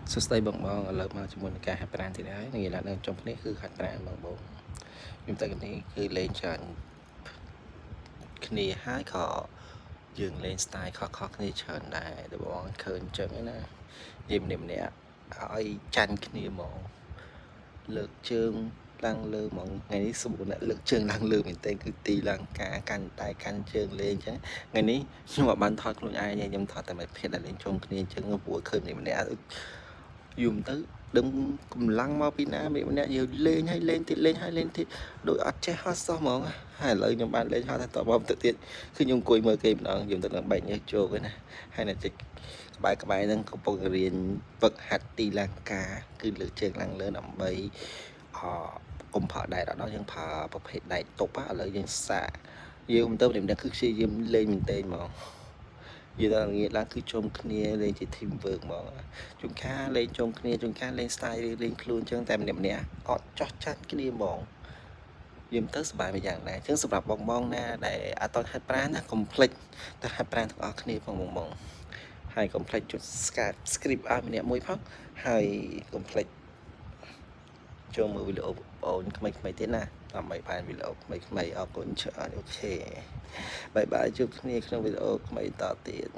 សួស្តីបងឥឡូវមកជាមួយនឹងការហាត់ប្រាណទៀតហើយនិយាយឡើងនៅចុងនេះគឺហាត់ប្រាណបងខ្ញុំតែនេះគឺលេងច្រើនគ្នាហើយក៏យើងលេង style ខុសៗគ្នាច្រើនដែរតែបងឃើញអញ្ចឹងណានិយាយម្នាក់ឲ្យចាញ់គ្នាហ្មងលើកជើងឡើងលើហ្មងថ្ងៃនេះសម្បូរអ្នកលើកជើងឡើងលើមែនតើគឺទីឡើងការកាន់តែកាន់ជើងលេងអញ្ចឹងថ្ងៃនេះខ្ញុំអត់បានថតខ្លួនឯងទេខ្ញុំថតតែមិត្តភក្តិដែលលេងជុំគ្នាអញ្ចឹងព្រោះឃើញម្នាក់យំទៅដឹងកម្លាំងមកពីណាម្នាក់យើងលេងហើយលេងទៀតលេងហើយលេងទៀតដូចអត់ចេះហត់សោះហ្មងហើយឥឡូវខ្ញុំបានលេងហត់តែតបមកទៅទៀតគឺខ្ញុំអង្គុយមើលគេម្ដងខ្ញុំទៅនឹងបែកញើសជោគហ្នឹងណាហើយនៅចិត្តក្បែរហ្នឹងកំពុងរៀនវឹកហាត់ទីលានកាគឺលើកជើងឡើងលើដើម្បីកុំផើដែកដល់យើងផើប្រភេទដែកតុបឥឡូវយើងសាកយើងមិនទៅម្នាក់គឺព្យាយាមលេងមែនតើហ្មងនិយាយដល់ងាយឡើងគឺជុំគ្នាលេងជា team work ហ្មងជួនកាលលេងជុំគ្នាជួនកាលលេង style លេងខ្លួនអញ្ចឹងតែម្នាក់អត់ចោះចាត់គ្នាហ្មងយើងទៅសប្បាយមួយយ៉ាងដែរអញ្ចឹងសម្រាប់បងណាដែលអត់តហាត់ប្រាណណាកុំភ្លេចទៅហាត់ប្រាណទាំងអស់គ្នាផងបងហើយកុំភ្លេចចុច script ឲ្យម្នាក់មួយផងហើយកុំភ្លេចចូលមើលវីដេអូបងថ្មីទៀតណាដើម្បីបានវីដេអូថ្មីអរគុណច្រើនអូខេបាយបាយជួបគ្នាក្នុងវីដេអូថ្មីតទៀត